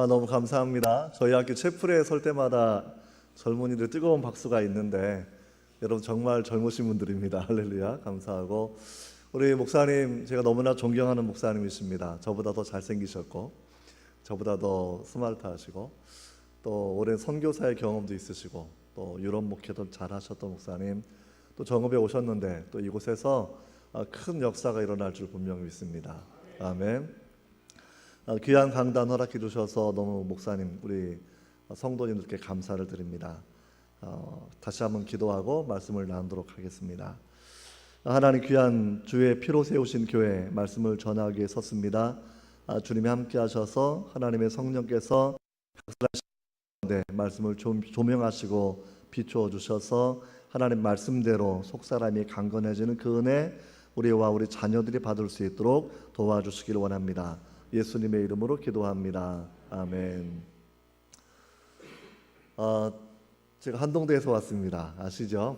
너무 감사합니다. 저희 학교 채플에 설 때마다 젊은이들 뜨거운 박수가 있는데 여러분 정말 젊으신 분들입니다. 할렐루야, 감사하고 우리 목사님 제가 너무나 존경하는 목사님이십니다. 저보다 더 잘생기셨고 저보다 더 스마트하시고 또 오랜 선교사의 경험도 있으시고 또 유럽 목회도 잘하셨던 목사님, 또 정읍에 오셨는데 또 이곳에서 큰 역사가 일어날 줄 분명히 믿습니다. 아멘. 귀한 강단 허락해 주셔서 너무 목사님 우리 성도님들께 감사를 드립니다. 다시 한번 기도하고 말씀을 나누도록 하겠습니다. 하나님, 귀한 주의 피로 세우신 교회 말씀을 전하기 위해 섰습니다. 주님이 함께 하셔서 하나님의 성령께서 각설하시는 말씀을 조명하시고 비추어 주셔서 하나님 말씀대로 속사람이 강건해지는 그 은혜 우리와 우리 자녀들이 받을 수 있도록 도와주시길 원합니다. 예수님의 이름으로 기도합니다. 아멘. 제가 한동대에서 왔습니다. 아시죠?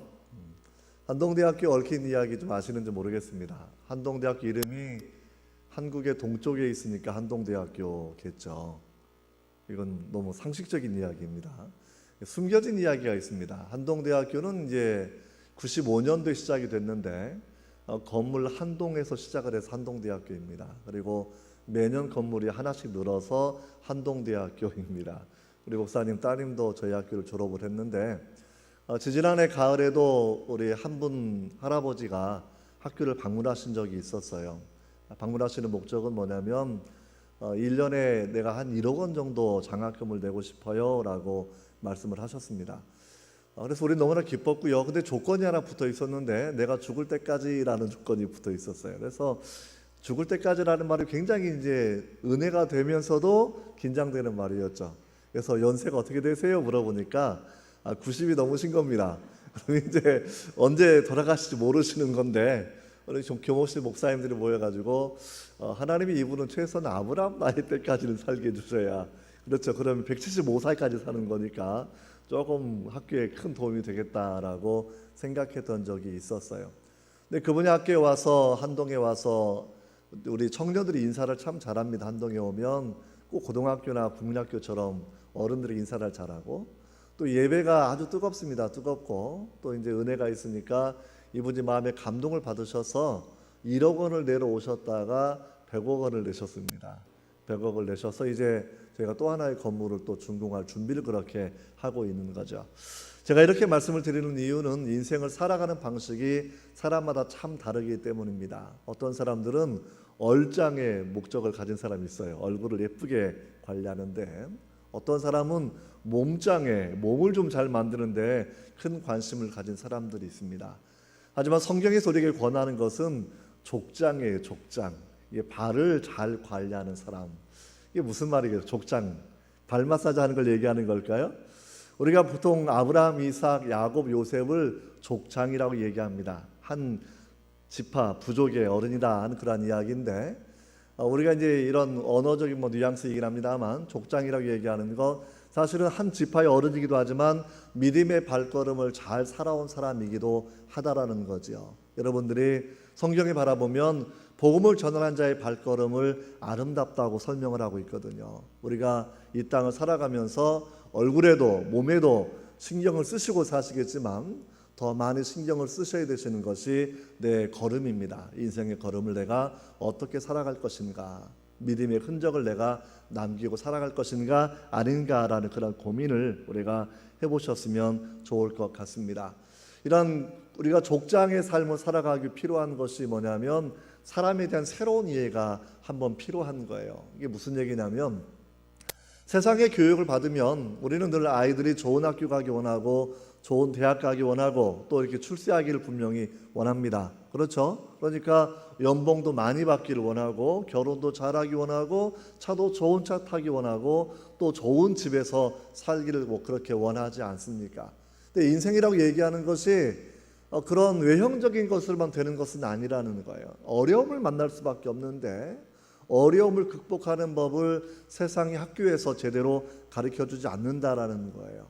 한동대학교 얽힌 이야기 좀 아시는지 모르겠습니다. 한동대학교 이름이 한국의 동쪽에 있으니까 한동대학교겠죠. 이건 너무 상식적인 이야기입니다. 숨겨진 이야기가 있습니다. 한동대학교는 이제 95년도에 시작이 됐는데 건물 한 동에서 시작을 해서 한동대학교입니다. 그리고 매년 건물이 하나씩 늘어서 한동대학교입니다. 우리 목사님 따님도 저희 학교를 졸업을 했는데 지지난해 가을에도 우리 한 분 할아버지가 학교를 방문하신 적이 있었어요. 방문하시는 목적은 뭐냐면 1년에 내가 한 1억 원 정도 장학금을 내고 싶어요 라고 말씀을 하셨습니다. 그래서 우리 너무나 기뻤고요. 근데 조건이 하나 붙어 있었는데 내가 죽을 때까지라는 조건이 붙어 있었어요. 그래서 죽을 때까지라는 말이 굉장히 이제 은혜가 되면서도 긴장되는 말이었죠. 그래서 연세가 어떻게 되세요? 물어보니까 90이 넘으신 겁니다. 그럼 이제 언제 돌아가실지 모르시는 건데 우리 좀 교모실 목사님들이 모여가지고 하나님이 이분은 최소한 아브라함 나이 때까지는 살게 해주셔야, 그렇죠, 그러면 175살까지 사는 거니까 조금 학교에 큰 도움이 되겠다라고 생각했던 적이 있었어요. 근데 그분이 학교에 와서 한동에 와서 우리 청년들이 인사를 참 잘합니다. 한동에 오면 꼭 고등학교나 국민학교처럼 어른들이 인사를 잘하고 또 예배가 아주 뜨겁습니다. 뜨겁고 또 이제 은혜가 있으니까 이분이 마음에 감동을 받으셔서 1억 원을 내러 오셨다가 100억 원을 내셨습니다. 100억을 내셔서 이제 저희가 또 하나의 건물을 또 준공할 준비를 그렇게 하고 있는 거죠. 제가 이렇게 말씀을 드리는 이유는 인생을 살아가는 방식이 사람마다 참 다르기 때문입니다. 어떤 사람들은 얼짱의 목적을 가진 사람이 있어요. 얼굴을 예쁘게 관리하는데 어떤 사람은 몸짱에 몸을 좀 잘 만드는데 큰 관심을 가진 사람들이 있습니다. 하지만 성경에서 우리에게 권하는 것은 족장이에요. 족장. 이게 발을 잘 관리하는 사람. 이게 무슨 말이겠어요? 족장. 발 마사지 하는 걸 얘기하는 걸까요? 우리가 보통 아브라함, 이삭, 야곱, 요셉을 족장이라고 얘기합니다. 한 지파, 부족의 어른이다 하는 그런 이야기인데 우리가 이제 이런 언어적인 뉘앙스이긴 합니다만 족장이라고 얘기하는 것, 사실은 한 지파의 어른이기도 하지만 믿음의 발걸음을 잘 살아온 사람이기도 하다라는 거죠. 여러분들이 성경에 바라보면 복음을 전하는 자의 발걸음을 아름답다고 설명을 하고 있거든요. 우리가 이 땅을 살아가면서 얼굴에도 몸에도 신경을 쓰시고 사시겠지만 더 많이 신경을 쓰셔야 되시는 것이 내 걸음입니다. 인생의 걸음을 내가 어떻게 살아갈 것인가, 믿음의 흔적을 내가 남기고 살아갈 것인가 아닌가라는 그런 고민을 우리가 해보셨으면 좋을 것 같습니다. 이런 우리가 족장의 삶을 살아가기 필요한 것이 뭐냐면 사람에 대한 새로운 이해가 한번 필요한 거예요. 이게 무슨 얘기냐면 세상의 교육을 받으면 우리는 늘 아이들이 좋은 학교 가기 원하고 좋은 대학 가기 원하고 또 이렇게 출세하기를 분명히 원합니다. 그렇죠? 그러니까 연봉도 많이 받기를 원하고 결혼도 잘하기 원하고 차도 좋은 차 타기 원하고 또 좋은 집에서 살기를 그렇게 원하지 않습니까? 근데 인생이라고 얘기하는 것이 그런 외형적인 것으로만 되는 것은 아니라는 거예요. 어려움을 만날 수밖에 없는데 어려움을 극복하는 법을 세상의 학교에서 제대로 가르쳐주지 않는다라는 거예요.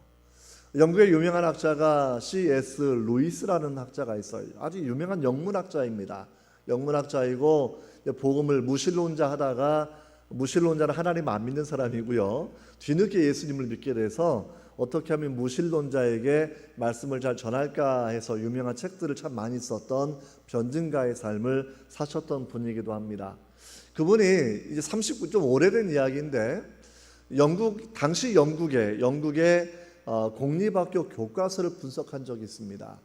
영국의 유명한 학자가 C.S. 루이스라는 학자가 있어요. 아주 유명한 영문학자입니다. 영문학자이고 복음을 무신론자 하다가 무신론자는 하나님 안 믿는 사람이고요. 뒤늦게 예수님을 믿게 돼서 어떻게 하면 무신론자에게 말씀을 잘 전할까 해서 유명한 책들을 참 많이 썼던 변증가의 삶을 사셨던 분이기도 합니다. 그분이 이제 39, 좀 오래된 이야기인데 당시 영국의 공립학교 교과서를 분석한 적이 있습니다.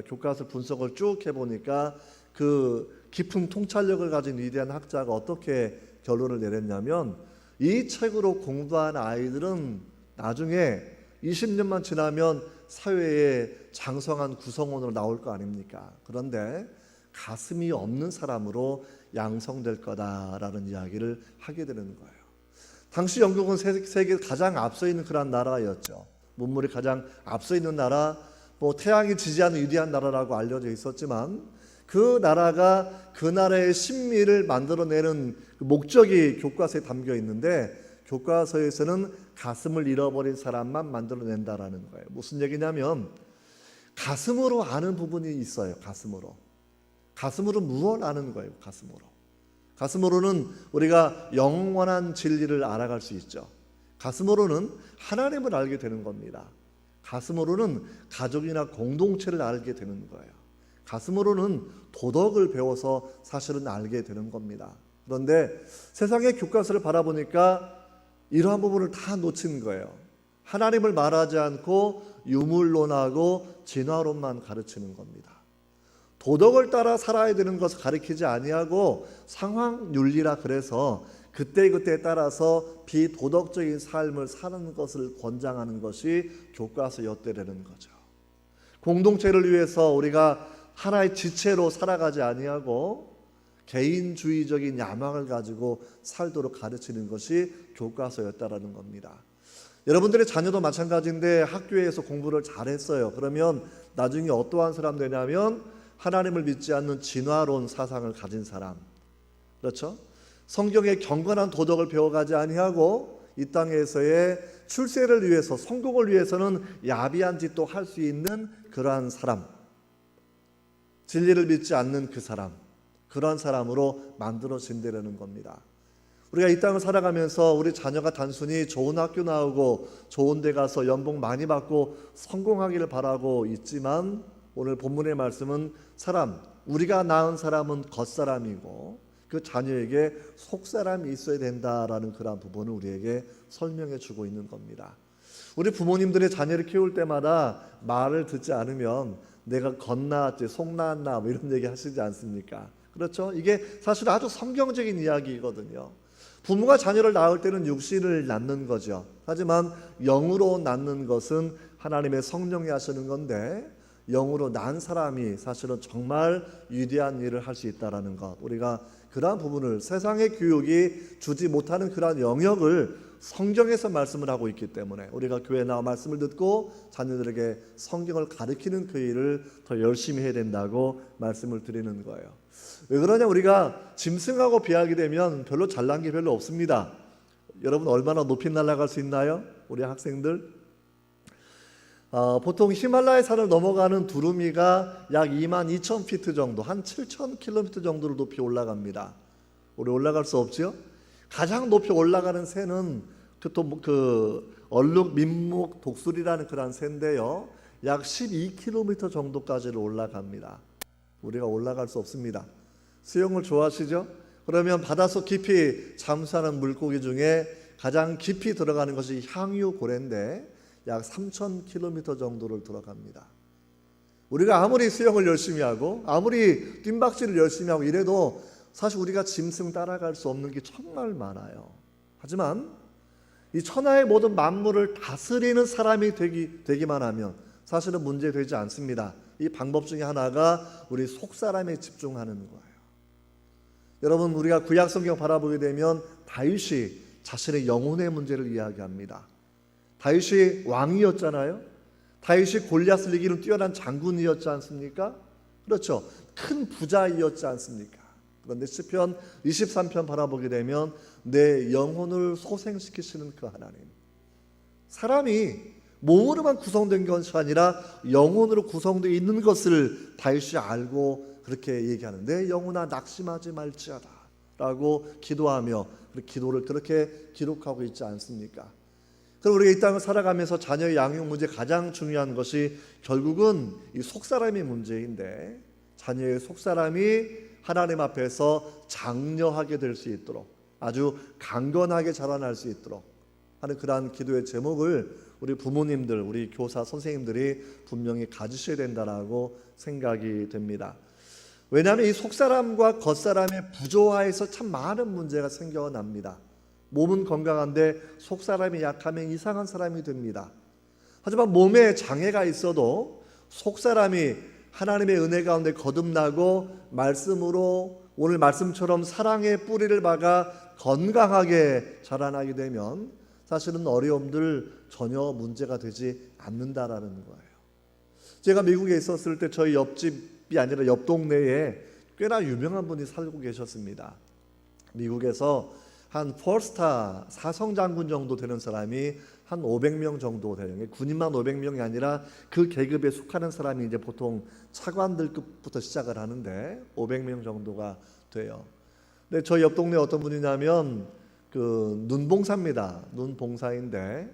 교과서 분석을 쭉 해보니까 그 깊은 통찰력을 가진 위대한 학자가 어떻게 결론을 내렸냐면, 이 책으로 공부한 아이들은 나중에 20년만 지나면 사회에 장성한 구성원으로 나올 거 아닙니까? 그런데 가슴이 없는 사람으로 양성될 거다라는 이야기를 하게 되는 거예요. 당시 영국은 세계 가장 앞서 있는 그런 나라였죠. 문물이 가장 앞서 있는 나라, 태양이 지지하는 위대한 나라라고 알려져 있었지만, 그 나라가 그 나라의 신미를 만들어내는 목적이 교과서에 담겨 있는데, 교과서에서는 가슴을 잃어버린 사람만 만들어낸다라는 거예요. 무슨 얘기냐면 가슴으로 아는 부분이 있어요. 가슴으로 무엇을 아는 거예요. 가슴으로는 우리가 영원한 진리를 알아갈 수 있죠. 가슴으로는 하나님을 알게 되는 겁니다. 가슴으로는 가족이나 공동체를 알게 되는 거예요. 가슴으로는 도덕을 배워서 사실은 알게 되는 겁니다. 그런데 세상의 교과서를 바라보니까 이러한 부분을 다 놓친 거예요. 하나님을 말하지 않고 유물론하고 진화론만 가르치는 겁니다. 도덕을 따라 살아야 되는 것을 가르치지 아니하고 상황윤리라 그래서 그때그때에 따라서 비도덕적인 삶을 사는 것을 권장하는 것이 교과서였다라는 거죠. 공동체를 위해서 우리가 하나의 지체로 살아가지 아니하고 개인주의적인 야망을 가지고 살도록 가르치는 것이 교과서였다라는 겁니다. 여러분들의 자녀도 마찬가지인데 학교에서 공부를 잘했어요. 그러면 나중에 어떠한 사람 되냐면 하나님을 믿지 않는 진화론 사상을 가진 사람, 그렇죠? 성경의 경건한 도덕을 배워가지 아니하고 이 땅에서의 출세를 위해서, 성공을 위해서는 야비한 짓도 할 수 있는 그러한 사람, 진리를 믿지 않는 그 사람, 그런 사람으로 만들어진다는 겁니다. 우리가 이 땅을 살아가면서 우리 자녀가 단순히 좋은 학교 나오고 좋은 데 가서 연봉 많이 받고 성공하기를 바라고 있지만, 오늘 본문의 말씀은 우리가 낳은 사람은 겉사람이고 그 자녀에게 속사람이 있어야 된다라는 그런 부분을 우리에게 설명해 주고 있는 겁니다. 우리 부모님들의 자녀를 키울 때마다 말을 듣지 않으면 내가 겉나왔지 속나왔나 이런 얘기 하시지 않습니까? 그렇죠? 이게 사실 아주 성경적인 이야기거든요. 부모가 자녀를 낳을 때는 육신을 낳는 거죠. 하지만 영으로 낳는 것은 하나님의 성령이 하시는 건데, 영으로 난 사람이 사실은 정말 위대한 일을 할 수 있다는 것, 우리가 그러한 부분을, 세상의 교육이 주지 못하는 그러한 영역을 성경에서 말씀을 하고 있기 때문에 우리가 교회에 나와 말씀을 듣고 자녀들에게 성경을 가르치는 그 일을 더 열심히 해야 된다고 말씀을 드리는 거예요. 왜 그러냐, 우리가 짐승하고 비하게 되면 별로 잘난 게 별로 없습니다. 여러분 얼마나 높이 날아갈 수 있나요? 우리 학생들 보통 히말라야 산을 넘어가는 두루미가 약 22,000피트 정도, 한 7,000km 정도로 높이 올라갑니다. 우리 올라갈 수 없죠? 가장 높이 올라가는 새는 얼룩 민목 독수리라는 그런 새인데요, 약 12km 정도까지를 올라갑니다. 우리가 올라갈 수 없습니다. 수영을 좋아하시죠? 그러면 바닷속 깊이 잠수하는 물고기 중에 가장 깊이 들어가는 것이 향유고래인데 약 3,000km 정도를 들어갑니다. 우리가 아무리 수영을 열심히 하고 아무리 뜀박질을 열심히 하고 이래도 사실 우리가 짐승 따라갈 수 없는 게 정말 많아요. 하지만 이 천하의 모든 만물을 다스리는 사람이 되기만 하면 사실은 문제되지 않습니다. 이 방법 중에 하나가 우리 속사람에 집중하는 거예요. 여러분, 우리가 구약 성경 바라보게 되면 다윗이 자신의 영혼의 문제를 이야기합니다. 다윗이 왕이었잖아요. 다윗이 골리앗을 이기는 뛰어난 장군이었지 않습니까? 그렇죠. 큰 부자이었지 않습니까? 그런데 시편 23편 바라보게 되면 내 영혼을 소생시키시는 그 하나님, 사람이 몸으로만 구성된 것이 아니라 영혼으로 구성되어 있는 것을 다윗이 알고 그렇게 얘기하는, 내 영혼아 낙심하지 말지어다. 라고 기도하며 기도를 그렇게 기록하고 있지 않습니까? 그럼 우리가 이 땅을 살아가면서 자녀의 양육 문제 가장 중요한 것이 결국은 이 속사람의 문제인데, 자녀의 속사람이 하나님 앞에서 장려하게 될 수 있도록, 아주 강건하게 자라날 수 있도록 하는 그러한 기도의 제목을 우리 부모님들, 우리 교사 선생님들이 분명히 가지셔야 된다라고 생각이 됩니다. 왜냐하면 이 속사람과 겉사람의 부조화에서 참 많은 문제가 생겨납니다. 몸은 건강한데 속사람이 약하면 이상한 사람이 됩니다. 하지만 몸에 장애가 있어도 속사람이 하나님의 은혜 가운데 거듭나고 말씀으로 오늘 말씀처럼 사랑의 뿌리를 박아 건강하게 자라나게 되면 사실은 어려움들 전혀 문제가 되지 않는다라는 거예요. 제가 미국에 있었을 때 저희 옆집이 아니라 옆 동네에 꽤나 유명한 분이 살고 계셨습니다. 미국에서 한 4스타 4성 장군 정도 되는 사람이 한 500명 정도 돼요. 군인만 500명이 아니라 그 계급에 속하는 사람이 이제 보통 차관들급부터 시작을 하는데 500명 정도가 돼요. 근데 저희 옆 동네 어떤 분이냐면 그 눈봉사입니다. 눈봉사인데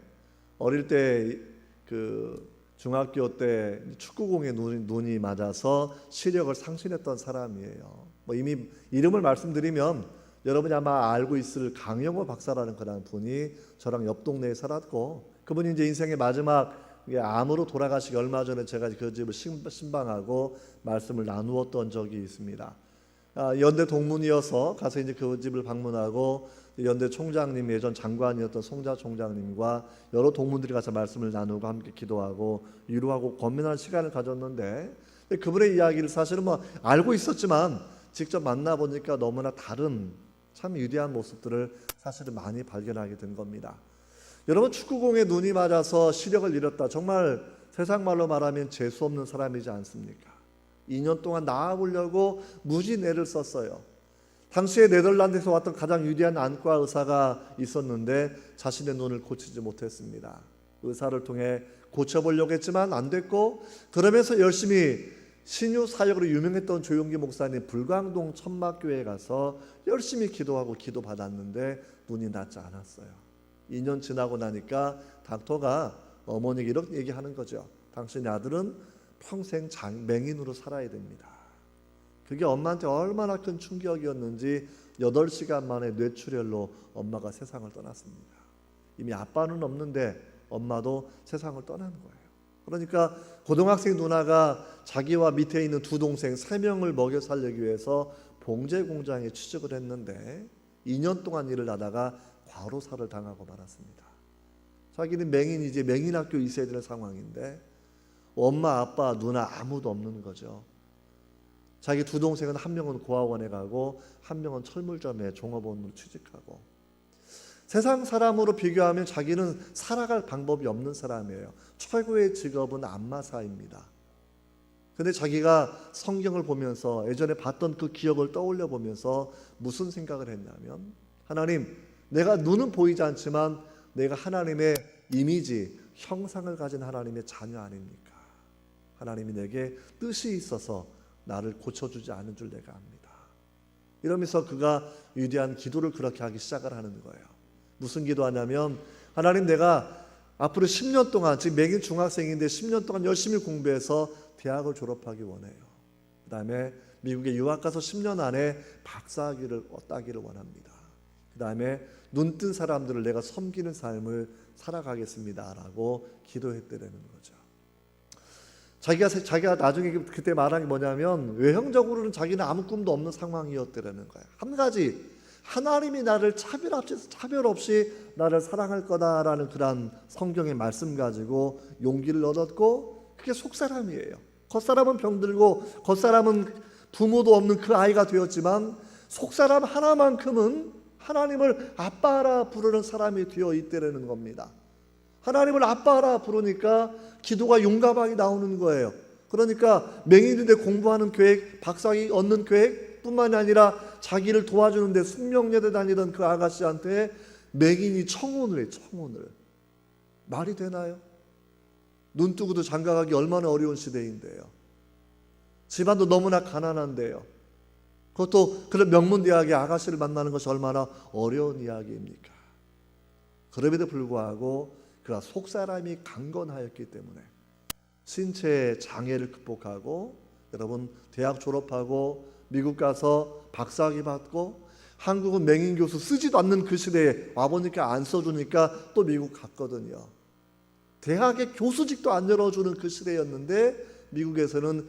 어릴 때 그 중학교 때 축구공에 눈이 맞아서 시력을 상실했던 사람이에요. 뭐 이미 이름을 말씀드리면 여러분이 아마 알고 있을 강영호 박사라는 그런 분이 저랑 옆 동네에 살았고, 그분이 이제 인생의 마지막 암으로 돌아가시기 얼마 전에 제가 그 집을 신방하고 말씀을 나누었던 적이 있습니다. 연대 동문이어서 가서 이제 그 집을 방문하고 연대 총장님, 예전 장관이었던 송자 총장님과 여러 동문들이 가서 말씀을 나누고 함께 기도하고 위로하고 권면할 시간을 가졌는데, 그분의 이야기를 사실은 뭐 알고 있었지만 직접 만나보니까 너무나 다른 참 위대한 모습들을 사실은 많이 발견하게 된 겁니다. 여러분, 축구공에 눈이 맞아서 시력을 잃었다. 정말 세상 말로 말하면 재수 없는 사람이지 않습니까? 2년 동안 나아보려고 무지 애를 썼어요. 당시에 네덜란드에서 왔던 가장 위대한 안과 의사가 있었는데 자신의 눈을 고치지 못했습니다. 의사를 통해 고쳐보려고 했지만 안 됐고, 그러면서 열심히 신유 사역으로 유명했던 조용기 목사님 불광동 천막교회에 가서 열심히 기도하고 기도받았는데 눈이 낫지 않았어요. 2년 지나고 나니까 닥터가 어머니에게 이렇게 얘기하는 거죠. 당신의 아들은 평생 맹인으로 살아야 됩니다. 그게 엄마한테 얼마나 큰 충격이었는지 8시간 만에 뇌출혈로 엄마가 세상을 떠났습니다. 이미 아빠는 없는데 엄마도 세상을 떠나는 거예요. 그러니까 고등학생 누나가 자기와 밑에 있는 두 동생 3명을 먹여 살리기 위해서 봉제 공장에 취직을 했는데 2년 동안 일을 하다가 과로사를 당하고 말았습니다. 자기는 맹인이지, 맹인학교 있어야 되는 상황인데 엄마, 아빠, 누나 아무도 없는 거죠. 자기 두 동생은 한 명은 고아원에 가고 한 명은 철물점에 종업원으로 취직하고, 세상 사람으로 비교하면 자기는 살아갈 방법이 없는 사람이에요. 최고의 직업은 안마사입니다. 근데 자기가 성경을 보면서 예전에 봤던 그 기억을 떠올려 보면서 무슨 생각을 했냐면, 하나님, 내가 눈은 보이지 않지만 내가 하나님의 이미지, 형상을 가진 하나님의 자녀 아닙니까? 하나님이 내게 뜻이 있어서 나를 고쳐주지 않은 줄 내가 압니다. 이러면서 그가 위대한 기도를 그렇게 하기 시작을 하는 거예요. 무슨 기도하냐면, 하나님, 내가 앞으로 10년 동안, 지금 맹인 중학생인데 10년 동안 열심히 공부해서 대학을 졸업하기 원해요. 그 다음에 미국에 유학 가서 10년 안에 박사학위를 따기를 원합니다. 그 다음에 눈뜬 사람들을 내가 섬기는 삶을 살아가겠습니다 라고 기도했다는 거죠. 자기가 나중에 그때 말한 게 뭐냐면, 외형적으로는 자기는 아무 꿈도 없는 상황이었다는 거예요. 한 가지, 하나님이 나를 차별 없이 나를 사랑할 거다라는 그런 성경의 말씀 가지고 용기를 얻었고, 그게 속사람이에요. 겉사람은 병들고 겉사람은 부모도 없는 그 아이가 되었지만 속사람 하나만큼은 하나님을 아빠라 부르는 사람이 되어 있다는 겁니다. 하나님을 아빠라 부르니까 기도가 용감하게 나오는 거예요. 그러니까 맹인인데 공부하는 계획, 박사학위 얻는 계획 뿐만이 아니라 자기를 도와주는데 숙명여대 다니던 그 아가씨한테 맹인이 청혼을 해요. 청혼을. 말이 되나요? 눈 뜨고도 장가가기 얼마나 어려운 시대인데요. 집안도 너무나 가난한데요. 그것도 그런 명문대학의 아가씨를 만나는 것이 얼마나 어려운 이야기입니까? 그럼에도 불구하고 그가 속사람이 강건하였기 때문에 신체의 장애를 극복하고, 여러분 대학 졸업하고 미국 가서 박사학위 받고, 한국은 맹인교수 쓰지도 않는 그 시대에 와보니까 안 써주니까 또 미국 갔거든요. 대학의 교수직도 안 열어주는 그 시대였는데 미국에서는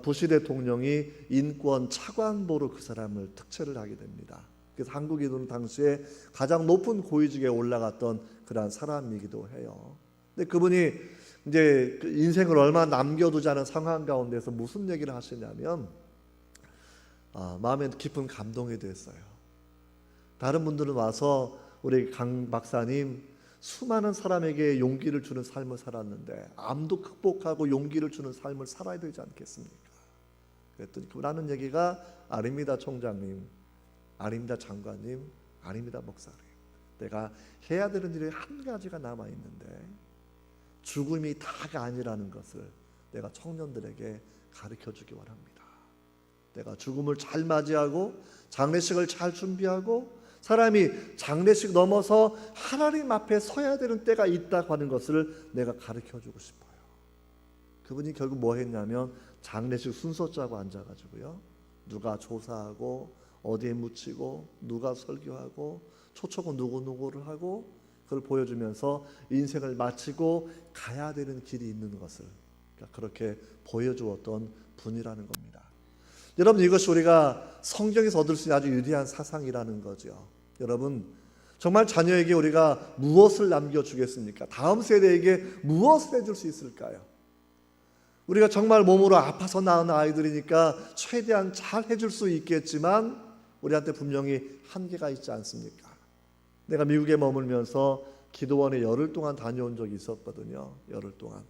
부시 대통령이 인권 차관보로 그 사람을 특채를 하게 됩니다. 그래서 한국인은 당시에 가장 높은 고위직에 올라갔던 그러한 사람이기도 해요. 근데 그분이 이제 그 인생을 얼마 남겨두지 않은 상황 가운데서 무슨 얘기를 하시냐면 마음에 깊은 감동이 됐어요. 다른 분들은 와서 우리 강 박사님 수많은 사람에게 용기를 주는 삶을 살았는데 암도 극복하고 용기를 주는 삶을 살아야 되지 않겠습니까? 그랬더니 그러는 얘기가 아닙니다 총장님, 아닙니다 장관님, 아닙니다 목사님, 내가 해야 되는 일이 한 가지가 남아있는데 죽음이 다가 아니라는 것을 내가 청년들에게 가르쳐주기 원합니다. 내가 죽음을 잘 맞이하고 장례식을 잘 준비하고 사람이 장례식 넘어서 하나님 앞에 서야 되는 때가 있다고 하는 것을 내가 가르쳐주고 싶어요. 그분이 결국 뭐 했냐면 장례식 순서 짜고 앉아가지고요, 누가 조사하고 어디에 묻히고 누가 설교하고 초청은 누구누구를 하고 그걸 보여주면서 인생을 마치고 가야 되는 길이 있는 것을 그렇게 보여주었던 분이라는 겁니다. 여러분, 이것이 우리가 성경에서 얻을 수 있는 아주 유리한 사상이라는 거죠. 여러분, 정말 자녀에게 우리가 무엇을 남겨주겠습니까? 다음 세대에게 무엇을 해줄 수 있을까요? 우리가 정말 몸으로 아파서 낳은 아이들이니까 최대한 잘 해줄 수 있겠지만 우리한테 분명히 한계가 있지 않습니까? 내가 미국에 머물면서 기도원에 열흘 동안 다녀온 적이 있었거든요. 열흘 동안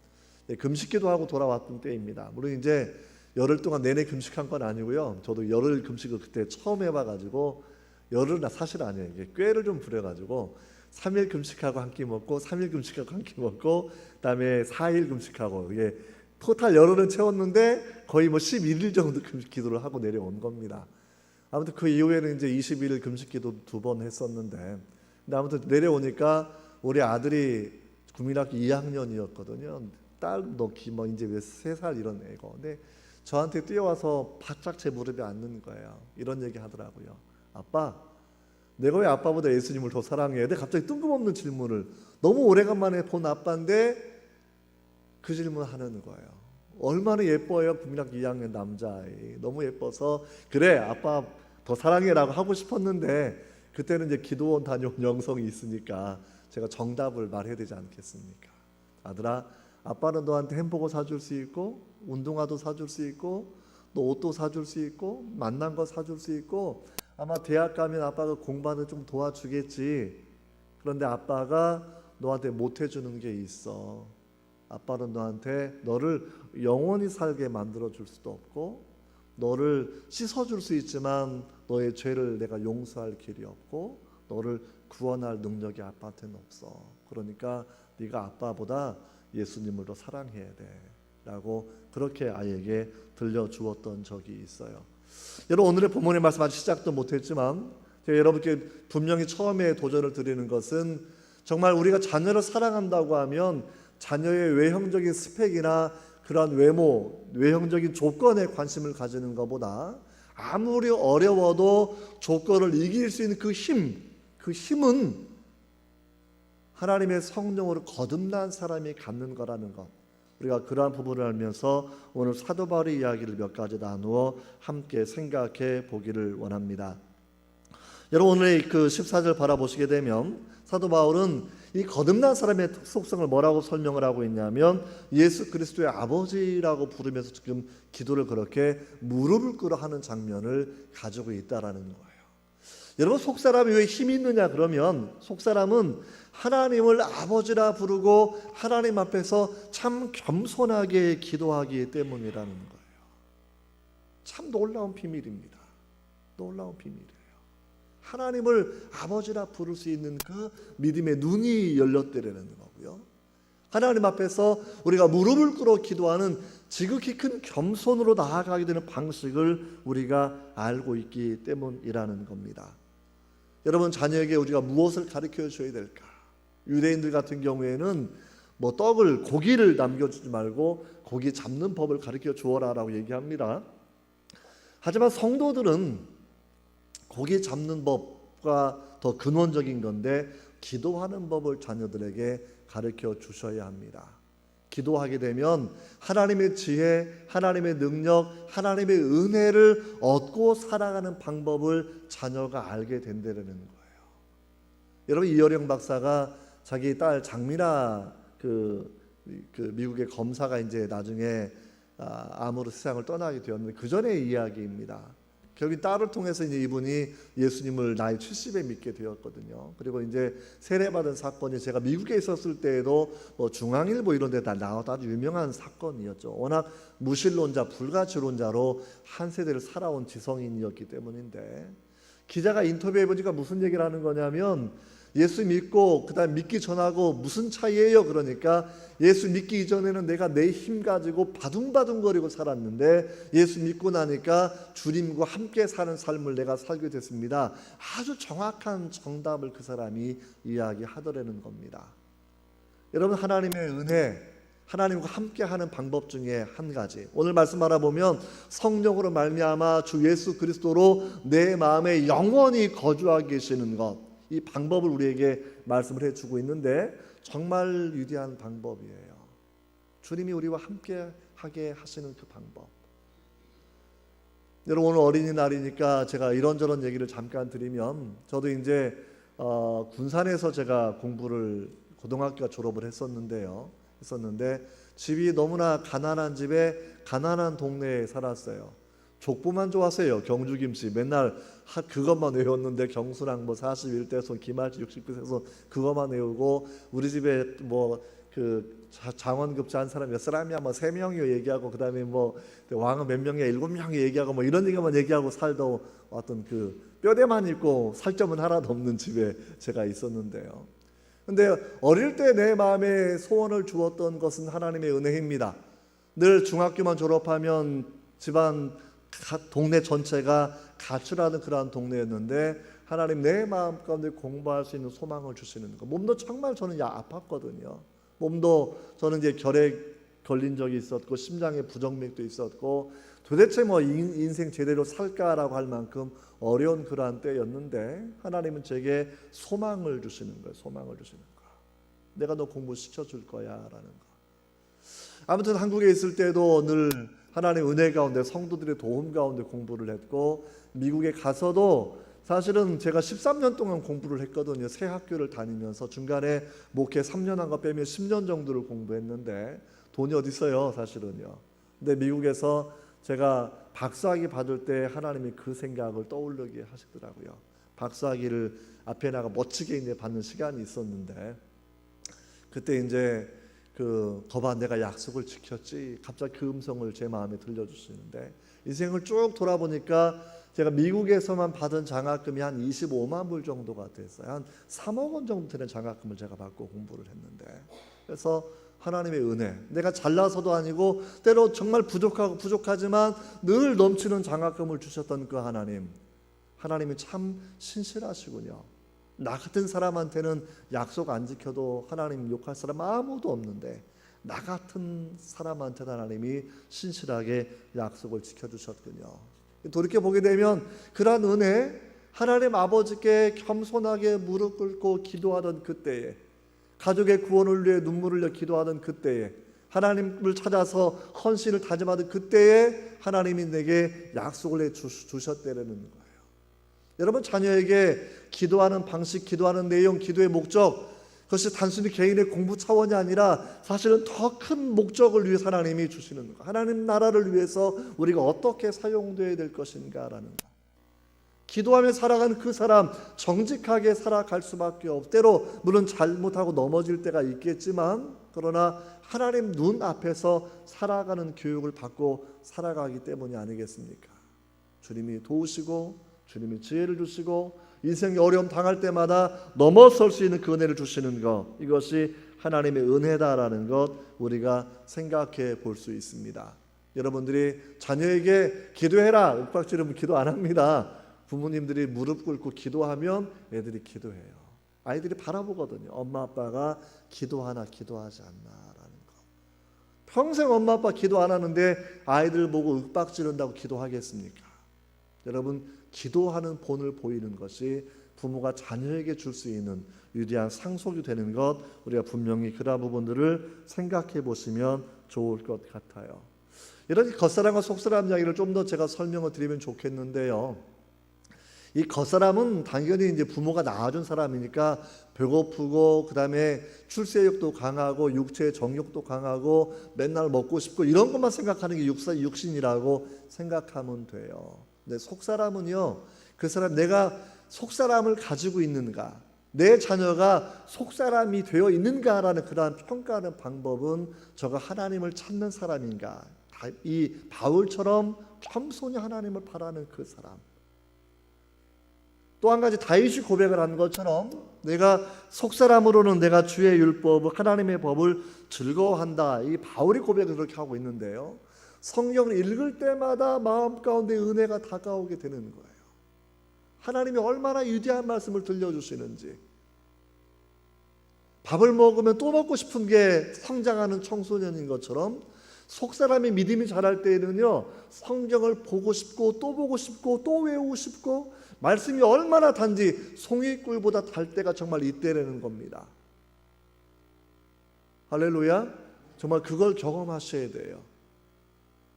금식기도하고 돌아왔던 때입니다. 물론 이제 열흘 동안 내내 금식한 건 아니고요. 저도 열흘 금식을 그때 처음 해봐가지고, 열흘은 사실 아니에요. 이게 꾀를 좀 부려가지고 3일 금식하고 한 끼 먹고 3일 금식하고 한 끼 먹고 그다음에 4일 금식하고, 이게 토탈 열흘은 채웠는데 거의 뭐 11일 정도 금식 기도를 하고 내려온 겁니다. 아무튼 그 이후에는 이제 21일 금식 기도 2번 했었는데, 근데 아무튼 내려오니까 우리 아들이 국민학교 2학년이었거든요. 딸 넣기 뭐 이제 왜 3살 이런 애고, 근데 저한테 뛰어와서 바짝 제 무릎에 앉는 거예요. 이런 얘기 하더라고요. 아빠, 내가 왜 아빠보다 예수님을 더 사랑해? 근데 갑자기 뜬금없는 질문을, 너무 오래간만에 본 아빠인데 그 질문을 하는 거예요. 얼마나 예뻐요. 국민학교 2학년 남자아이. 너무 예뻐서 그래 아빠 더 사랑해라고 하고 싶었는데, 그때는 이제 기도원 다녀온 영성이 있으니까 제가 정답을 말해야 되지 않겠습니까? 아들아, 아빠는 너한테 햄버거 사줄 수 있고 운동화도 사줄 수 있고 또 옷도 사줄 수 있고 만난 거 사줄 수 있고 아마 대학 가면 아빠가 공부하는 좀 도와주겠지. 그런데 아빠가 너한테 못 해주는 게 있어. 아빠는 너를 영원히 살게 만들어줄 수도 없고 너를 씻어줄 수 있지만 너의 죄를 내가 용서할 길이 없고 너를 구원할 능력이 아빠한테는 없어. 그러니까 네가 아빠보다 예수님을 더 사랑해야 돼 라고 그렇게 아이에게 들려주었던 적이 있어요. 여러분, 오늘의 본문의 말씀 아직 시작도 못했지만 제가 여러분께 분명히 처음에 도전을 드리는 것은, 정말 우리가 자녀를 사랑한다고 하면 자녀의 외형적인 스펙이나 그러한 외모, 외형적인 조건에 관심을 가지는 것보다 아무리 어려워도 조건을 이길 수 있는 그 힘은 하나님의 성령으로 거듭난 사람이 갖는 거라는 것, 우리가 그러한 부분을 알면서 오늘 사도 바울의 이야기를 몇 가지 나누어 함께 생각해 보기를 원합니다. 여러분, 오늘 그 14절 바라보시게 되면 사도 바울은 이 거듭난 사람의 속성을 뭐라고 설명을 하고 있냐면 예수 그리스도의 아버지라고 부르면서 지금 기도를 그렇게 무릎을 꿇어 하는 장면을 가지고 있다라는 거예요. 여러분, 속사람이 왜 힘이 있느냐 그러면, 속사람은 하나님을 아버지라 부르고 하나님 앞에서 참 겸손하게 기도하기 때문이라는 거예요. 참 놀라운 비밀입니다. 놀라운 비밀이에요. 하나님을 아버지라 부를 수 있는 그 믿음의 눈이 열렸다라는 거고요. 하나님 앞에서 우리가 무릎을 꿇어 기도하는 지극히 큰 겸손으로 나아가게 되는 방식을 우리가 알고 있기 때문이라는 겁니다. 여러분, 자녀에게 우리가 무엇을 가르쳐 줘야 될까? 유대인들 같은 경우에는 뭐 떡을, 고기를 남겨주지 말고 고기 잡는 법을 가르쳐 주어라라고 얘기합니다. 하지만 성도들은 고기 잡는 법과 더 근원적인 건데 기도하는 법을 자녀들에게 가르쳐 주셔야 합니다. 기도하게 되면 하나님의 지혜, 하나님의 능력, 하나님의 은혜를 얻고 살아가는 방법을 자녀가 알게 된다는 거예요. 여러분, 이어령 박사가 자기 딸 장미라 그 미국의 검사가 이제 나중에 암으로 세상을 떠나게 되었는데 그 전의 이야기입니다. 결국 딸을 통해서 이제 이분이 예수님을 나이 70에 믿게 되었거든요. 그리고 이제 세례받은 사건이 제가 미국에 있었을 때에도 뭐 중앙일보 이런 데 다 나와서 아주 유명한 사건이었죠. 워낙 무신론자, 불가치론자로 한 세대를 살아온 지성인이었기 때문인데, 기자가 인터뷰해 보니까 무슨 얘기를 하는 거냐면 예수 믿고 그다음 믿기 전하고 무슨 차이예요? 그러니까 예수 믿기 이전에는 내가 내 힘 가지고 바둥바둥거리고 살았는데 예수 믿고 나니까 주님과 함께 사는 삶을 내가 살게 됐습니다. 아주 정확한 정답을 그 사람이 이야기하더라는 겁니다. 여러분, 하나님의 은혜, 하나님과 함께하는 방법 중에 한 가지, 오늘 말씀 알아보면 성령으로 말미암아 주 예수 그리스도로 내 마음에 영원히 거주하게 계시는 것, 이 방법을 우리에게 말씀을 해주고 있는데 정말 위대한 방법이에요. 주님이 우리와 함께하게 하시는 그 방법. 여러분, 오늘 어린이날이니까 제가 이런저런 얘기를 잠깐 드리면, 저도 이제 군산에서 제가 공부를 고등학교 졸업을 했었는데 집이 너무나 가난한 집에 가난한 동네에 살았어요. 족보만 좋았어요. 경주김치 맨날 그것만 외웠는데 경수랑 뭐 41대손 김할치 69세손 그것만 외우고, 우리 집에 뭐 그 장원급제 한 사람 몇 사람이야 뭐 3명이 얘기하고, 그다음에 뭐 왕은 몇 명이야 7명이 얘기하고, 뭐 이런 얘기만 얘기하고 살다 왔던 그 뼈대만 있고 살점은 하나도 없는 집에 제가 있었는데요. 근데 어릴 때 내 마음에 소원을 주었던 것은 하나님의 은혜입니다. 늘 중학교만 졸업하면 집안 동네 전체가 가출하는 그러한 동네였는데 하나님 내 마음 가운데 공부할 수 있는 소망을 주시는 거. 몸도 정말 저는 아팠거든요. 몸도 저는 이제 결핵 걸린 적이 있었고 심장에 부정맥도 있었고, 도대체 뭐 인생 제대로 살까라고 할 만큼 어려운 그러한 때였는데 하나님은 제게 소망을 주시는 거예요. 소망을 주시는 거. 내가 너 공부시켜 줄 거야 라는 거. 아무튼 한국에 있을 때도 늘 하나님의 은혜 가운데 성도들의 도움 가운데 공부를 했고, 미국에 가서도 사실은 제가 13년 동안 공부를 했거든요. 새 학교를 다니면서 중간에 목회 3년 한 거 빼면 10년 정도를 공부했는데 돈이 어디 있어요 사실은요. 근데 미국에서 제가 박사학위 받을 때 하나님이 그 생각을 떠올리게 하시더라고요. 박사학위를 앞에 나가 멋지게 이제 받는 시간이 있었는데, 그때 이제 거봐 내가 약속을 지켰지, 갑자기 그 음성을 제 마음에 들려주시는데, 인생을 쭉 돌아보니까 제가 미국에서만 받은 장학금이 한 25만 불 정도가 됐어요. 한 3억 원 정도 되는 장학금을 제가 받고 공부를 했는데, 그래서 하나님의 은혜, 내가 잘나서도 아니고 때로 정말 부족하지만 늘 넘치는 장학금을 주셨던 그 하나님이 참 신실하시군요. 나 같은 사람한테는 약속 안 지켜도 하나님 욕할 사람 아무도 없는데 나 같은 사람한테 하나님이 신실하게 약속을 지켜주셨군요. 돌이켜보게 되면 그러한 은혜, 하나님 아버지께 겸손하게 무릎 꿇고 기도하던 그때에, 가족의 구원을 위해 눈물을 흘려 기도하던 그때에, 하나님을 찾아서 헌신을 다짐하던 그때에 하나님이 내게 약속을 해주셨다는 거예요. 여러분, 자녀에게 기도하는 방식, 기도하는 내용, 기도의 목적, 그것이 단순히 개인의 공부 차원이 아니라 사실은 더 큰 목적을 위해서 하나님이 주시는 거, 하나님 나라를 위해서 우리가 어떻게 사용되어야 될 것인가라는 거. 기도하며 살아가는 그 사람 정직하게 살아갈 수밖에 없고, 때로 물론 잘못하고 넘어질 때가 있겠지만, 그러나 하나님 눈 앞에서 살아가는 교육을 받고 살아가기 때문이 아니겠습니까? 주님이 도우시고 주님이 지혜를 주시고 인생의 어려움 당할 때마다 넘어설 수 있는 그 은혜를 주시는 것, 이것이 하나님의 은혜다라는 것 우리가 생각해 볼 수 있습니다. 여러분들이 자녀에게 기도해라 윽박지르면 기도 안 합니다. 부모님들이 무릎 꿇고 기도하면 애들이 기도해요. 아이들이 바라보거든요. 엄마 아빠가 기도하나 기도하지 않나라는 거. 평생 엄마 아빠 기도 안 하는데 아이들 보고 윽박지른다고 기도하겠습니까? 여러분, 기도하는 본을 보이는 것이 부모가 자녀에게 줄 수 있는 위대한 상속이 되는 것, 우리가 분명히 그러한 부분들을 생각해 보시면 좋을 것 같아요. 이런 겉사람과 속사람 이야기를 좀 더 제가 설명을 드리면 좋겠는데요. 이 겉사람은 당연히 이제 부모가 낳아준 사람이니까 배고프고 그다음에 출세욕도 강하고 육체의 정욕도 강하고 맨날 먹고 싶고 이런 것만 생각하는 게 육신이라고 생각하면 돼요. 근데 속사람은요, 그 사람 내가 속사람을 가지고 있는가, 내 자녀가 속사람이 되어 있는가라는 그러한 평가하는 방법은 저가 하나님을 찾는 사람인가, 이 바울처럼 겸손히 하나님을 바라는 그 사람. 또 한 가지 다윗이 고백을 한 것처럼 내가 속사람으로는 내가 주의 율법 하나님의 법을 즐거워한다. 이 바울이 고백을 그렇게 하고 있는데요. 성경을 읽을 때마다 마음 가운데 은혜가 다가오게 되는 거예요. 하나님이 얼마나 위대한 말씀을 들려주시는지. 밥을 먹으면 또 먹고 싶은 게 성장하는 청소년인 것처럼 속사람이 믿음이 자랄 때에는요, 성경을 보고 싶고 또 보고 싶고 또 외우고 싶고 말씀이 얼마나 단지 송이꿀보다 달 때가 정말 이때라는 겁니다. 할렐루야. 정말 그걸 경험하셔야 돼요.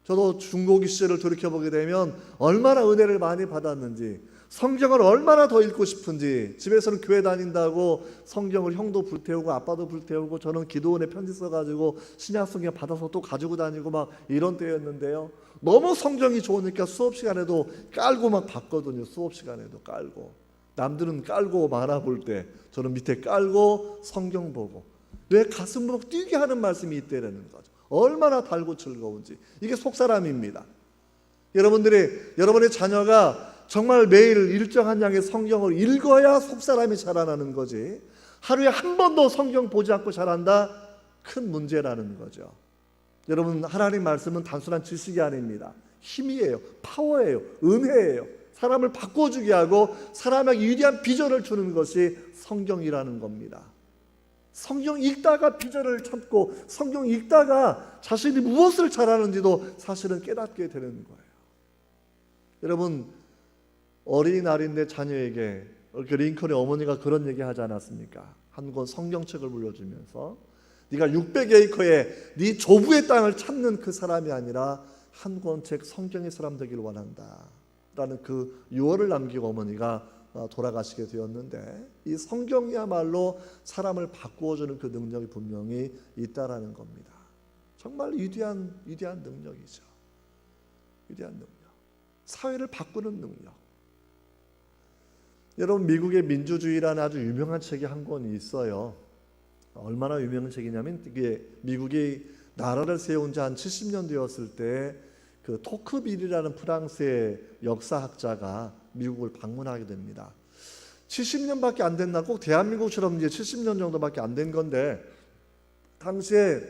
저도 중고기 시절을 돌이켜보게 되면 얼마나 은혜를 많이 받았는지, 성경을 얼마나 더 읽고 싶은지, 집에서는 교회 다닌다고 성경을 형도 불태우고 아빠도 불태우고 저는 기도원에 편지 써가지고 신약성경 받아서 또 가지고 다니고 막 이런 때였는데요. 너무 성경이 좋으니까 수업 시간에도 깔고 막 봤거든요. 수업 시간에도 깔고. 남들은 깔고 만화 볼 때 저는 밑에 깔고 성경 보고. 내 가슴으로 뛰게 하는 말씀이 있다라는 거죠. 얼마나 달고 즐거운지. 이게 속사람입니다. 여러분의 자녀가 정말 매일 일정한 양의 성경을 읽어야 속사람이 자라나는 거지, 하루에 한 번도 성경 보지 않고 자란다? 큰 문제라는 거죠. 여러분, 하나님 말씀은 단순한 지식이 아닙니다. 힘이에요. 파워예요. 은혜예요. 사람을 바꿔주게 하고 사람에게 위대한 비전을 주는 것이 성경이라는 겁니다. 성경 읽다가 비전을 찾고 성경 읽다가 자신이 무엇을 잘하는지도 사실은 깨닫게 되는 거예요. 여러분, 어린이날인데 자녀에게 링컨의 어머니가 그런 얘기 하지 않았습니까? 한 권 성경책을 물려주면서 네가 600에이커의 네 조부의 땅을 찾는 그 사람이 아니라 한 권 책 성경의 사람 되기를 원한다 라는 그 유언을 남기고 어머니가 돌아가시게 되었는데, 이 성경이야말로 사람을 바꾸어주는 그 능력이 분명히 있다라는 겁니다. 정말 위대한 능력이죠. 위대한 능력. 사회를 바꾸는 능력. 여러분, 미국의 민주주의라는 아주 유명한 책이 한 권이 있어요. 얼마나 유명한 책이냐면, 이게 미국이 나라를 세운 지 한 70년 되었을 때 그 토크빌이라는 프랑스의 역사학자가 미국을 방문하게 됩니다. 70년밖에 안 됐나? 꼭 대한민국처럼 이제 70년 정도밖에 안 된 건데, 당시에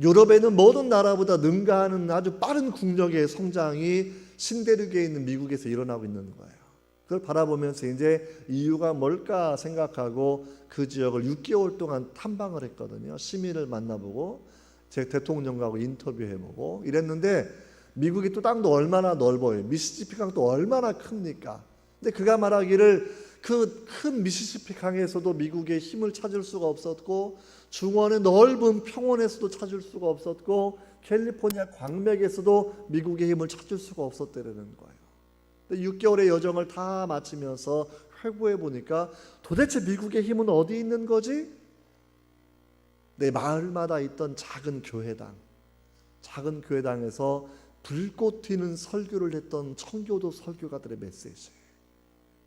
유럽에는 모든 나라보다 능가하는 아주 빠른 국력의 성장이 신대륙에 있는 미국에서 일어나고 있는 거예요. 그걸 바라보면서 이제 이유가 뭘까 생각하고 그 지역을 6개월 동안 탐방을 했거든요. 시민을 만나보고 제 대통령하고 인터뷰해보고 이랬는데, 미국이 또 땅도 얼마나 넓어요. 미시시피 강도 얼마나 큽니까? 근데 그가 말하기를 그 큰 미시시피 강에서도 미국의 힘을 찾을 수가 없었고, 중원의 넓은 평원에서도 찾을 수가 없었고, 캘리포니아 광맥에서도 미국의 힘을 찾을 수가 없었다는 거예요. 근데 6개월의 여정을 다 마치면서 회고해 보니까 도대체 미국의 힘은 어디 있는 거지? 내 마을마다 있던 작은 교회당에서 불꽃 튀는 설교를 했던 청교도 설교가들의 메시지,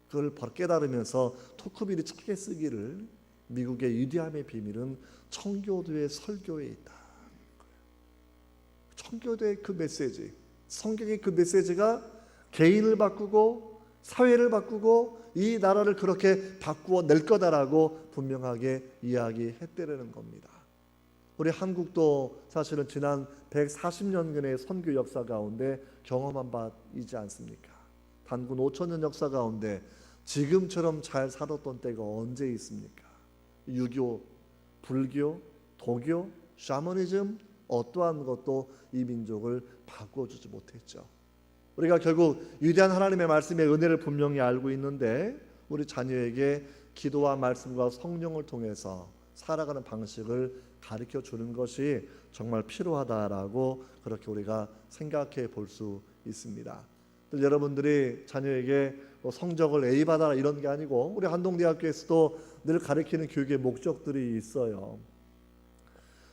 그걸 깨달으면서 토크빌이 책에 쓰기를 미국의 위대함의 비밀은 청교도의 설교에 있다. 청교도의 그 메시지, 성경의 그 메시지가 개인을 바꾸고 사회를 바꾸고 이 나라를 그렇게 바꾸어 낼 거다라고 분명하게 이야기했다는 겁니다. 우리 한국도 사실은 지난 140년간의 선교 역사 가운데 경험한 바이지 않습니까? 단군 5천년 역사 가운데 지금처럼 잘 살았던 때가 언제 있습니까? 유교, 불교, 도교, 샤머니즘 어떠한 것도 이 민족을 바꿔주지 못했죠. 우리가 결국 위대한 하나님의 말씀의 은혜를 분명히 알고 있는데 우리 자녀에게 기도와 말씀과 성령을 통해서 살아가는 방식을 가르쳐 주는 것이 정말 필요하다라고 그렇게 우리가 생각해 볼 수 있습니다. 여러분들이 자녀에게 성적을 A 받아라 이런 게 아니고 우리 한동대학교에서도 늘 가르치는 교육의 목적들이 있어요.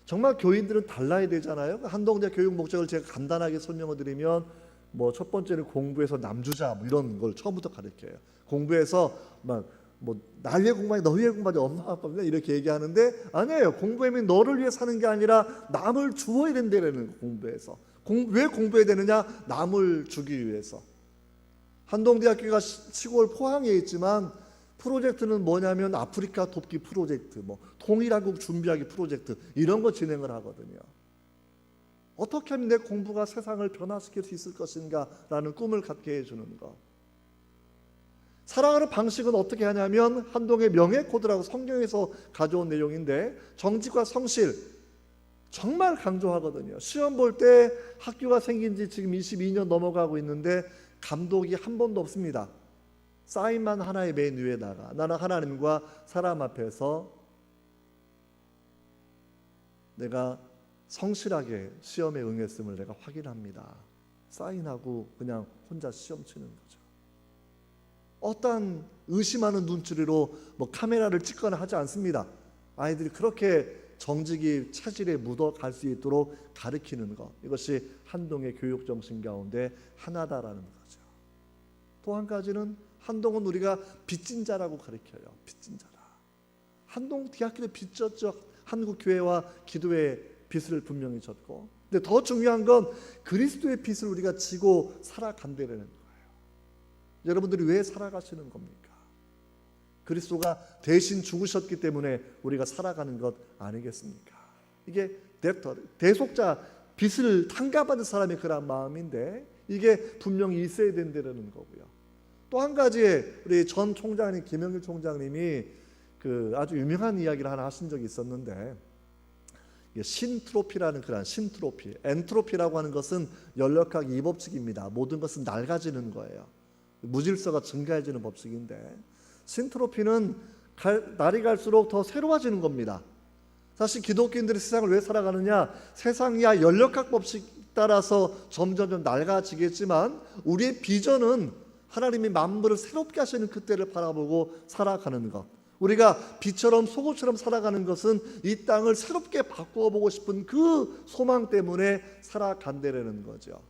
정말 교인들은 달라야 되잖아요. 한동대 교육 목적을 제가 간단하게 설명을 드리면 첫 번째는 공부해서 남주자 이런 걸 처음부터 가르쳐요. 공부해서 날 위해 공부하지 너 위해 공부하지 엄마 아빠가 이렇게 얘기하는데 아니에요. 공부하면 너를 위해 사는 게 아니라 남을 주어야 된다는 공부해서. 왜 공부해야 되느냐? 남을 주기 위해서. 한동대학교가 시골 포항에 있지만 프로젝트는 뭐냐면 아프리카 돕기 프로젝트, 통일한국 준비하기 프로젝트 이런 거 진행을 하거든요. 어떻게 하면 내 공부가 세상을 변화시킬 수 있을 것인가라는 꿈을 갖게 해주는 것. 살아가는 방식은 어떻게 하냐면 한동의 명예 코드라고 성경에서 가져온 내용인데 정직과 성실 정말 강조하거든요. 시험 볼 때 학교가 생긴 지 지금 22년 넘어가고 있는데 감독이 한 번도 없습니다. 사인만 하나의 맨 위에다가 나는 하나님과 사람 앞에서 내가 성실하게 시험에 응했음을 내가 확인합니다. 사인하고 그냥 혼자 시험 치는 거죠. 어떠한 의심하는 눈초리로 카메라를 찍거나 하지 않습니다. 아이들이 그렇게 정직이 체질에 묻어갈 수 있도록 가르치는 것, 이것이 한동의 교육 정신 가운데 하나다라는 거죠. 또 한 가지는 한동은 우리가 빚진 자라고 가르쳐요. 빚진 자라. 한동 대학교도 빚졌죠. 한국 교회와 기도의 빚을 분명히 졌고, 근데 더 중요한 건 그리스도의 빚을 우리가 지고 살아간다는 거예요. 여러분들이 왜 살아가시는 겁니까? 그리스도가 대신 죽으셨기 때문에 우리가 살아가는 것 아니겠습니까? 이게 데터, 대속자, 빚을 탕감받은 사람의 그런 마음인데 이게 분명히 있어야 된다는 거고요. 또 한 가지 우리 전 총장님 김영일 총장님이 아주 유명한 이야기를 하나 하신 적이 있었는데 신트로피라는 그런 신트로피, 엔트로피라고 하는 것은 연력학 2법칙입니다. 모든 것은 낡아지는 거예요. 무질서가 증가해지는 법칙인데 신트로피는 날이 갈수록 더 새로워지는 겁니다. 사실 기독교인들이 세상을 왜 살아가느냐? 세상이야 연력학 법칙 따라서 점점 낡아지겠지만 우리의 비전은 하나님이 만물을 새롭게 하시는 그때를 바라보고 살아가는 것. 우리가 비처럼 속옷처럼 살아가는 것은 이 땅을 새롭게 바꾸어 보고 싶은 그 소망 때문에 살아간다는 거죠.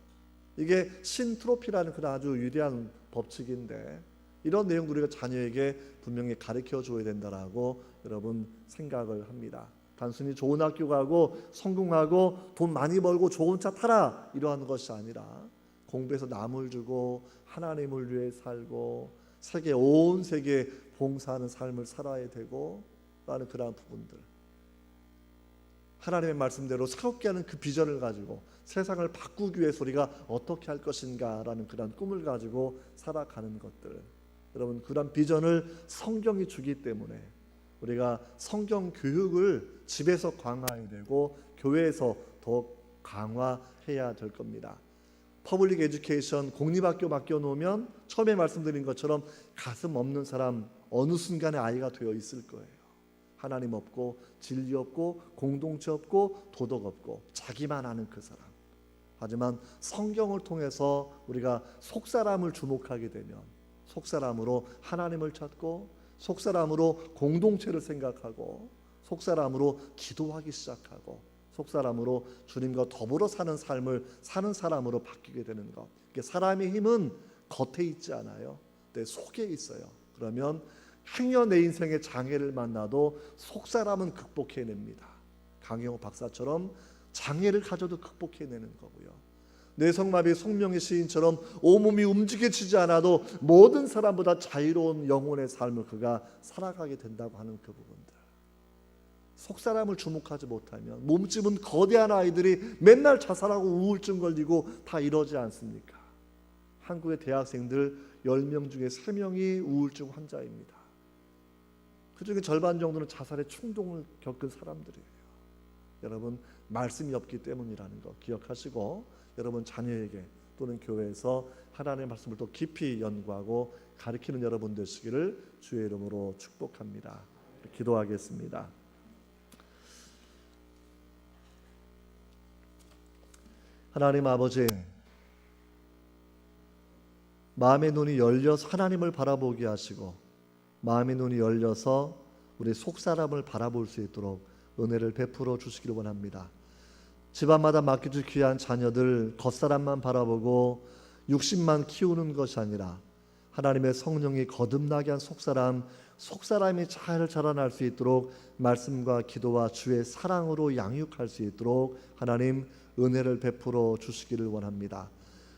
이게 신트로피라는 그런 아주 위대한 법칙인데 이런 내용도 우리가 자녀에게 분명히 가르쳐 줘야 된다라고 여러분 생각을 합니다. 단순히 좋은 학교 가고 성공하고 돈 많이 벌고 좋은 차 타라 이러한 것이 아니라 공부해서 남을 주고 하나님을 위해 살고 온 세계에 봉사하는 삶을 살아야 되고 라는 그러한 부분들, 하나님의 말씀대로 새롭게 하는 그 비전을 가지고 세상을 바꾸기 위해서 우리가 어떻게 할 것인가 라는 그런 꿈을 가지고 살아가는 것들, 여러분 그런 비전을 성경이 주기 때문에 우리가 성경 교육을 집에서 강화해야 되고 교회에서 더 강화해야 될 겁니다. 퍼블릭 에듀케이션 공립학교 맡겨놓으면 처음에 말씀드린 것처럼 가슴 없는 사람 어느 순간에 아이가 되어 있을 거예요. 하나님 없고 진리 없고 공동체 없고 도덕 없고 자기만 아는 그 사람. 하지만 성경을 통해서 우리가 속사람을 주목하게 되면 속사람으로 하나님을 찾고 속사람으로 공동체를 생각하고 속사람으로 기도하기 시작하고 속사람으로 주님과 더불어 사는 삶을 사는 사람으로 바뀌게 되는 것. 사람의 힘은 겉에 있지 않아요. 내 속에 있어요. 그러면 행여 내 인생의 장애를 만나도 속사람은 극복해냅니다. 강영호 박사처럼 장애를 가져도 극복해내는 거고요. 뇌성마비 송명의 시인처럼 온몸이 움직여지지 않아도 모든 사람보다 자유로운 영혼의 삶을 그가 살아가게 된다고 하는 그 부분들. 속사람을 주목하지 못하면 몸집은 거대한 아이들이 맨날 자살하고 우울증 걸리고 다 이러지 않습니까? 한국의 대학생들 10명 중에 3명이 우울증 환자입니다. 그중에 절반 정도는 자살의 충동을 겪은 사람들이에요. 여러분, 말씀이 없기 때문이라는 거 기억하시고 여러분 자녀에게 또는 교회에서 하나님의 말씀을 더 깊이 연구하고 가르치는 여러분 되시기를 주의 이름으로 축복합니다. 기도하겠습니다. 하나님 아버지, 마음의 눈이 열려서 하나님을 바라보게 하시고 마음의 눈이 열려서 우리 속사람을 바라볼 수 있도록 은혜를 베풀어 주시기를 원합니다. 집안마다 맡겨줄 귀한 자녀들 겉사람만 바라보고 육신만 키우는 것이 아니라 하나님의 성령이 거듭나게 한 속사람이 잘 자라날 수 있도록 말씀과 기도와 주의 사랑으로 양육할 수 있도록 하나님 은혜를 베풀어 주시기를 원합니다.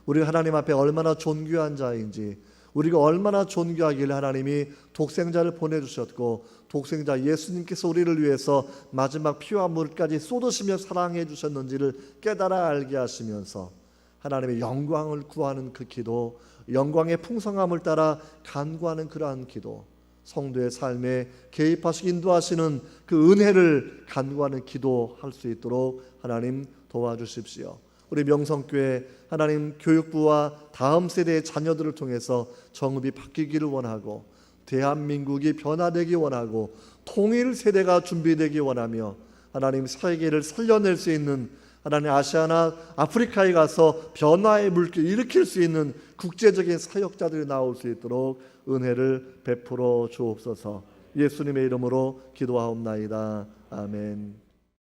우리가 하나님 앞에 얼마나 존귀한 자인지, 우리가 얼마나 존귀하길래 하나님이 독생자를 보내주셨고 독생자 예수님께서 우리를 위해서 마지막 피와 물까지 쏟으시며 사랑해 주셨는지를 깨달아 알게 하시면서 하나님의 영광을 구하는 그 기도, 영광의 풍성함을 따라 간구하는 그러한 기도, 성도의 삶에 개입하시고 인도하시는 그 은혜를 간구하는 기도할 수 있도록 하나님 도와주십시오. 우리 명성교회 하나님 교육부와 다음 세대의 자녀들을 통해서 정읍이 바뀌기를 원하고 대한민국이 변화되기 원하고 통일 세대가 준비되기 원하며 하나님 세계를 살려낼 수 있는 하나님 아시아나 아프리카에 가서 변화의 물결을 일으킬 수 있는 국제적인 사역자들이 나올 수 있도록 은혜를 베풀어 주옵소서. 예수님의 이름으로 기도하옵나이다. 아멘.